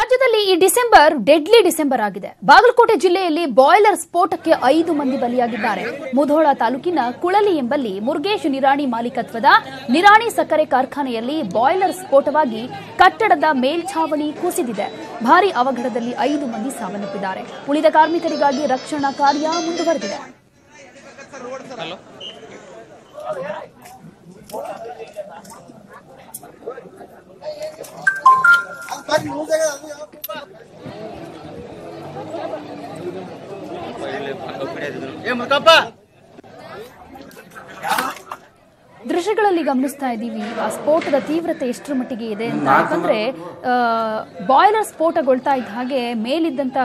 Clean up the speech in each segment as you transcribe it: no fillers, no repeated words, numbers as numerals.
ರಾಜ್ಯದಲ್ಲಿ ಈ December deadly December ಆಗಿದೆ. ಬಾಗಲಕೋಟೆ ಜಿಲ್ಲೆಯಲ್ಲಿ ಬಾಯ್ಲರ್ ಸ್ಫೋಟಕ್ಕೆ 5 ಮಂದಿ ಬಲಿಯಾಗಿದ್ದಾರೆ. ಮುಧೋಳ ತಾಲೂಕಿನ ಕುಳಲಿ ಎಂಬಲ್ಲಿ ಮುರುಗೇಶ್ ನಿರಾಣಿ ಮಾಲೀಕತ್ವದ ನಿರಾಣಿ ಸಕ್ಕರೆ ಕಾರ್ಖಾನೆಯಲ್ಲಿ ಬಾಯ್ಲರ್ ಸ್ಫೋಟವಾಗಿ ಕಟ್ಟಡದ ಮೇಲ್ಛಾವಣಿ ಕುಸಿದಿದೆ. ಭಾರೀ ಅವಘಡದಲ್ಲಿ 5 ಮಂದಿ ಸಾವನ್ನಪ್ಪಿದ್ದಾರೆ. ಉಳಿದ ಕಾರ್ಮಿಕರಿಗಾಗಿ ರಕ್ಷಣಾ ಕಾರ್ಯ ಮುಂದುವರೆದಿದೆ. ದೃಶ್ಯಗಳಲ್ಲಿ ಗಮನಿಸ್ತಾ ಇದ್ದೀವಿ ಆ ಸ್ಫೋಟದ ತೀವ್ರತೆ ಎಷ್ಟರ ಮಟ್ಟಿಗೆ ಇದೆ ಅಂತ. ಯಾಕಂದ್ರೆ ಬಾಯ್ಲರ್ ಸ್ಫೋಟಗೊಳ್ತಾ ಇದ್ದ ಹಾಗೆ ಮೇಲಿದ್ದಂತ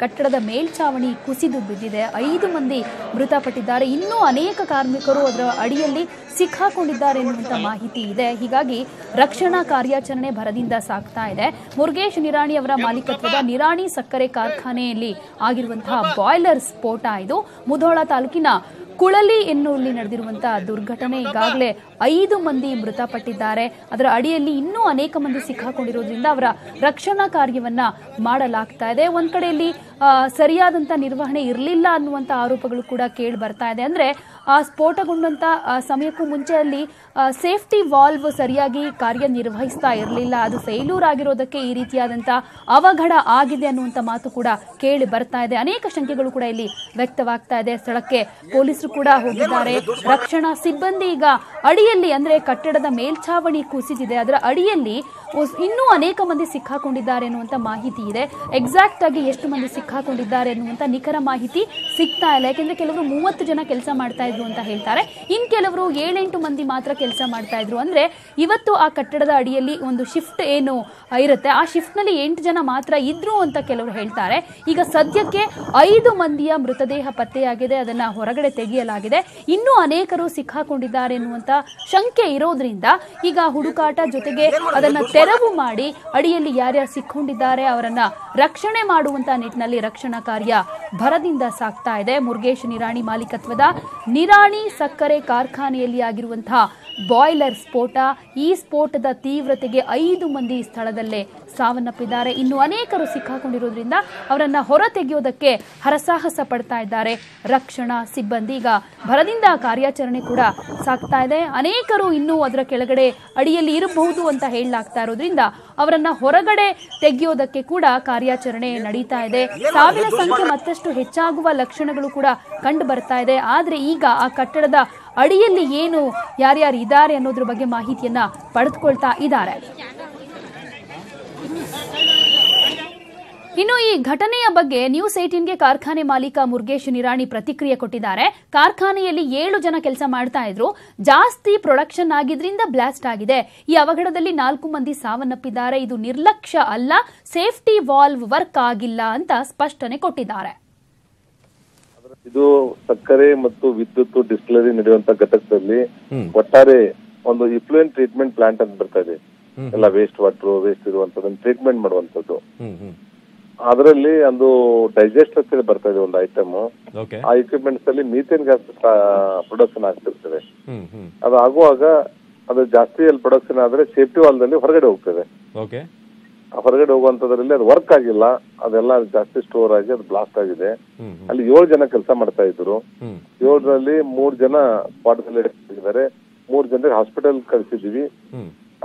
ಕಟ್ಟಡದ ಮೇಲ್ಛಾವಣಿ ಕುಸಿದು ಬಿದ್ದಿದೆ. 5 ಮಂದಿ ಮೃತಪಟ್ಟಿದ್ದಾರೆ. ಇನ್ನೂ ಅನೇಕ ಕಾರ್ಮಿಕರು ಅದರ ಅಡಿಯಲ್ಲಿ ಸಿಕ್ಕಾಕೊಂಡಿದ್ದಾರೆ ಎನ್ನುವಂತ ಮಾಹಿತಿ ಇದೆ. ಹೀಗಾಗಿ ರಕ್ಷಣಾ ಕಾರ್ಯಾಚರಣೆ ಭರದಿಂದ ಸಾಗ್ತಾ ಇದೆ. ಮುರುಗೇಶ್ ನಿರಾಣಿ ಅವರ ಮಾಲೀಕತ್ವದ ನಿರಾಣಿ ಸಕ್ಕರೆ ಕಾರ್ಖಾನೆಯಲ್ಲಿ ಆಗಿರುವಂತಹ ಬಾಯ್ಲರ್ ಸ್ಫೋಟ ಇದು. ಮುಧೋಳ ತಾಲೂಕಿನ ಕುಳಲಿ ಎನ್ನುವಲ್ಲಿ ನಡೆದಿರುವಂತಹ ದುರ್ಘಟನೆ. ಈಗಾಗಲೇ 5 ಮಂದಿ ಮೃತಪಟ್ಟಿದ್ದಾರೆ. ಅದರ ಅಡಿಯಲ್ಲಿ ಇನ್ನೂ ಅನೇಕ ಮಂದಿ ಸಿಕ್ಕಾಕೊಂಡಿರೋದ್ರಿಂದ ಅವರ ರಕ್ಷಣಾ ಕಾರ್ಯವನ್ನ ಮಾಡಲಾಗ್ತಾ ಇದೆ. ಒಂದ್ ಕಡೆಯಲ್ಲಿ ಸರಿಯಾದಂತ ನಿರ್ವಹಣೆ ಇರಲಿಲ್ಲ ಅನ್ನುವಂತ ಆರೋಪಗಳು ಕೂಡ ಕೇಳಿ ಬರ್ತಾ ಇದೆ. ಅಂದ್ರೆ ಆ ಸ್ಫೋಟಗೊಂಡಂತ ಸಮಯಕ್ಕೂ ಮುಂಚೆ ಅಲ್ಲಿ ಸೇಫ್ಟಿ ವಾಲ್ವ್ ಸರಿಯಾಗಿ ಕಾರ್ಯನಿರ್ವಹಿಸ್ತಾ ಇರಲಿಲ್ಲ. ಅದು ಫೇಲ್ಯೂರ್ ಆಗಿರೋದಕ್ಕೆ ಈ ರೀತಿಯಾದಂತ ಅವಘಡ ಆಗಿದೆ ಅನ್ನುವಂತ ಮಾತು ಕೂಡ ಕೇಳಿ ಬರ್ತಾ ಇದೆ. ಅನೇಕ ಶಂಕೆಗಳು ಕೂಡ ಇಲ್ಲಿ ವ್ಯಕ್ತವಾಗ್ತಾ ಇದೆ. ಸ್ಥಳಕ್ಕೆ ಪೊಲೀಸರು ಕೂಡ ಹೋಗಿದ್ದಾರೆ. ರಕ್ಷಣಾ ಸಿಬ್ಬಂದಿ ಈಗ ಅಡಿಯಲ್ಲಿ ಅಂದ್ರೆ ಕಟ್ಟಡದ ಮೇಲ್ಛಾವಣಿ ಕುಸಿದಿದೆ, ಅದರ ಅಡಿಯಲ್ಲಿ ಇನ್ನೂ ಅನೇಕ ಮಂದಿ ಸಿಕ್ಕಾಕೊಂಡಿದ್ದಾರೆ ಅನ್ನುವಂತ ಮಾಹಿತಿ ಇದೆ. ಎಕ್ಸಾಕ್ಟ್ ಆಗಿ ಎಷ್ಟು ಮಂದಿ ಸಿಕ್ಕಾಕೊಂಡಿದ್ದಾರೆ ಅನ್ನುವಂತ ನಿಖರ ಮಾಹಿತಿ ಸಿಗ್ತಾ ಇಲ್ಲ. ಯಾಕೆಂದ್ರೆ ಕೆಲವರು 30 ಜನ ಕೆಲಸ ಮಾಡ್ತಾ ಇದ್ರು ಅಂತ ಹೇಳ್ತಾರೆ. ಇನ್ ಕೆಲವರು 7-8 ಮಂದಿ ಮಾತ್ರ ಕೆಲಸ ಮಾಡ್ತಾ ಇದ್ರು. ಅಂದ್ರೆ ಇವತ್ತು ಆ ಕಟ್ಟಡದ ಅಡಿಯಲ್ಲಿ ಒಂದು ಶಿಫ್ಟ್ ಏನು ಇರುತ್ತೆ, ಆ ಶಿಫ್ಟ್ ನಲ್ಲಿ 8 ಜನ ಮಾತ್ರ ಇದ್ರು ಅಂತ ಕೆಲವರು ಹೇಳ್ತಾರೆ. ಈಗ ಸದ್ಯಕ್ಕೆ 5 ಮಂದಿಯ ಮೃತದೇಹ ಪತ್ತೆಯಾಗಿದೆ, ಅದನ್ನ ಹೊರಗಡೆ ತೆಗೆಯಲಾಗಿದೆ. ಇನ್ನೂ ಅನೇಕರು ಸಿಕ್ಕಾಕೊಂಡಿದ್ದಾರೆ ಎನ್ನುವಂತ ಶಂಕೆ ಇರೋದ್ರಿಂದ ಈಗ ಹುಡುಕಾಟ ಜೊತೆಗೆ ಅದನ್ನ ತೆರವು ಮಾಡಿ ಅಡಿಯಲ್ಲಿ ಯಾರ್ಯಾರು ಸಿಕ್ಕೊಂಡಿದ್ದಾರೆ ಅವರನ್ನ ರಕ್ಷಣೆ ಮಾಡುವಂತ ನಿಟ್ಟಿನಲ್ಲಿ ರಕ್ಷಣಾ ಕಾರ್ಯ ಭರದಿಂದ ಸಾಗ್ತಾ ಇದೆ. ಮುರುಗೇಶ್ ನಿರಾಣಿ ಮಾಲೀಕತ್ವದ ನಿರಾಣಿ ಸಕ್ಕರೆ ಕಾರ್ಖಾನೆಯಲ್ಲಿ ಆಗಿರುವಂತಹ ಬಾಯ್ಲರ್ ಸ್ಫೋಟ, ಈ ಸ್ಫೋಟದ ತೀವ್ರತೆಗೆ 5 ಮಂದಿ ಸ್ಥಳದಲ್ಲೇ ಸಾವನ್ನಪ್ಪಿದ್ದಾರೆ. ಇನ್ನು ಅನೇಕರು ಸಿಕ್ಕಾಕೊಂಡಿರೋದ್ರಿಂದ ಅವರನ್ನ ಹೊರ ತೆಗೆಯೋದಕ್ಕೆ ಹರಸಾಹಸ ಪಡ್ತಾ ಇದ್ದಾರೆ ರಕ್ಷಣಾ ಸಿಬ್ಬಂದಿ. ಈಗ ಭರದಿಂದ ಕಾರ್ಯಾಚರಣೆ ಕೂಡ ಸಾಗ್ತಾ ಇದೆ. ಅನೇಕರು ಇನ್ನೂ ಅದರ ಕೆಳಗಡೆ ಅಡಿಯಲ್ಲಿ ಇರಬಹುದು ಅಂತ ಹೇಳಲಾಗ್ತಾ ಇರೋದ್ರಿಂದ ಅವರನ್ನ ಹೊರಗಡೆ ತೆಗೆಯೋದಕ್ಕೆ ಕೂಡ ಕಾರ್ಯಾಚರಣೆ ನಡೀತಾ ಇದೆ. ಸಾವಿನ ಸಂಖ್ಯೆ ಮತ್ತಷ್ಟು ಹೆಚ್ಚಾಗುವ ಲಕ್ಷಣಗಳು ಕೂಡ ಕಂಡು ಬರ್ತಾ ಇದೆ. ಆದ್ರೆ ಈಗ ಆ ಕಟ್ಟಡದ ಅಡಿಯಲ್ಲಿ ಏನು ಯಾರ್ಯಾರು ಇದ್ದಾರೆ ಅನ್ನೋದ್ರ ಬಗ್ಗೆ ಮಾಹಿತಿಯನ್ನ ಪಡೆದುಕೊಳ್ತಾ ಇದ್ದಾರೆ. ಇನ್ನು ಈ ಘಟನೆಯ ಬಗ್ಗೆ ನ್ಯೂಸ್ 18ಗೆ ಕಾರ್ಖಾನೆ ಮಾಲೀಕ ಮುರುಗೇಶ್ ನಿರಾಣಿ ಪ್ರತಿಕ್ರಿಯೆ ಕೊಟ್ಟಿದ್ದಾರೆ. ಕಾರ್ಖಾನೆಯಲ್ಲಿ 7 ಜನ ಕೆಲಸ ಮಾಡ್ತಾ ಇದ್ರು, ಜಾಸ್ತಿ ಪ್ರೊಡಕ್ಷನ್ ಆಗಿದ್ರಿಂದ ಬ್ಲಾಸ್ಟ್ ಆಗಿದೆ. ಈ ಅವಘಡದಲ್ಲಿ 4 ಮಂದಿ ಸಾವನ್ನಪ್ಪಿದ್ದಾರೆ. ಇದು ನಿರ್ಲಕ್ಷ್ಯ ಅಲ್ಲ, ಸೇಫ್ಟಿ ವಾಲ್ವ್ ವರ್ಕ್ ಆಗಿಲ್ಲ ಅಂತ ಸ್ಪಷ್ಟನೆ ಕೊಟ್ಟಿದ್ದಾರೆ. ಇದು ಸಕ್ಕರೆ ಮತ್ತು ವಿದ್ಯುತ್ ಡಿಸ್ಟಿಲರಿ ನಡೆಯುವಂತ ಘಟಕದಲ್ಲಿ ಒಟ್ಟಾರೆ ಒಂದು ಇಫ್ಲೂಯೆಂಟ್ ಟ್ರೀಟ್ಮೆಂಟ್ ಪ್ಲಾಂಟ್ ಅಂತ ಬರ್ತಾ ಇದೆ. ಎಲ್ಲ ವೇಸ್ಟ್ ವಾಟರ್ ವೇಸ್ಟ್ ಇರುವಂತದನ್ನ ಟ್ರೀಟ್ಮೆಂಟ್ ಮಾಡುವಂತದ್ದು. ಅದರಲ್ಲಿ ಒಂದು ಡೈಜೆಸ್ಟರ್ ಅಂತ ಬರ್ತಾ ಇದೆ ಒಂದು ಐಟಮ್. ಆ ಎಕ್ವಿಪ್ಮೆಂಟ್ಸ್ ಅಲ್ಲಿ ಮೀಥೇನ್ ಗ್ಯಾಸ್ ಪ್ರೊಡಕ್ಷನ್ ಆಗ್ತಿರ್ತದೆ. ಅದು ಆಗುವಾಗ ಅದು ಜಾಸ್ತಿ ಅಲ್ಲಿ ಪ್ರೊಡಕ್ಷನ್ ಆದ್ರೆ ಸೇಫ್ಟಿ ವಾಲ್ದಲ್ಲಿ ಹೊರಗಡೆ ಹೋಗ್ತದೆ. ಹೊರಗಡೆ ಹೋಗುವಂತದ್ರಲ್ಲಿ ಅದು ವರ್ಕ್ ಆಗಿಲ್ಲ, ಅದೆಲ್ಲ ಜಾಸ್ತಿ ಸ್ಟೋರ್ ಆಗಿ ಅದು ಬ್ಲಾಸ್ಟ್ ಆಗಿದೆ. ಅಲ್ಲಿ 7 ಜನ ಕೆಲಸ ಮಾಡ್ತಾ ಇದ್ರು. 7ರಲ್ಲಿ 3 ಜನ ಸ್ಪಾಟ್ದಲ್ಲಿ ಇದ್ದಾರೆ, 3 ಜನರಿಗೆ ಹಾಸ್ಪಿಟಲ್ ಕಳಿಸಿದೀವಿ.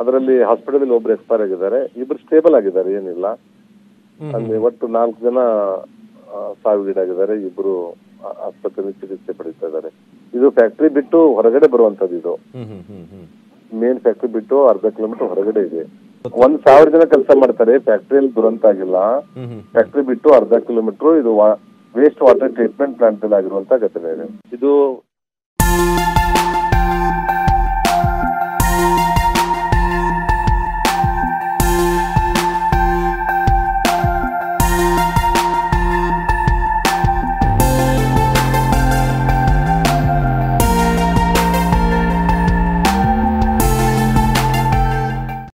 ಅದರಲ್ಲಿ ಹಾಸ್ಪಿಟಲ್ ಒಬ್ರು ಎಕ್ಸ್ಪೈರ್ ಆಗಿದ್ದಾರೆ, 2 ಸ್ಟೇಬಲ್ ಆಗಿದ್ದಾರೆ, ಏನಿಲ್ಲ. ಅಲ್ಲಿ ಒಟ್ಟು 4 ಜನ ಸಾವಿಗೀಡಾಗಿದ್ದಾರೆ, 2 ಆಸ್ಪತ್ರೆಯಲ್ಲಿ ಚಿಕಿತ್ಸೆ ಪಡಿತಾ ಇದ್ದಾರೆ. ಇದು ಫ್ಯಾಕ್ಟ್ರಿ ಬಿಟ್ಟು ಹೊರಗಡೆ ಬರುವಂತದ್ದು. ಇದು ಮೇನ್ ಫ್ಯಾಕ್ಟ್ರಿ ಬಿಟ್ಟು ಅರ್ಧ ಕಿಲೋಮೀಟರ್ ಹೊರಗಡೆ ಇದೆ. 1,000 ಜನ ಕೆಲಸ ಮಾಡ್ತಾರೆ. ಫ್ಯಾಕ್ಟ್ರಿಯಲ್ಲಿ ದುರಂತ ಆಗಿಲ್ಲ. ಫ್ಯಾಕ್ಟ್ರಿ ಬಿಟ್ಟು ಅರ್ಧ ಕಿಲೋಮೀಟರ್ ಇದು ವೇಸ್ಟ್ ವಾಟರ್ ಟ್ರೀಟ್ಮೆಂಟ್ ಪ್ಲಾಂಟ್ ಅಲ್ಲಿ ಆಗಿರುವಂತ ಘಟನೆ ಇದೆ. ಇದು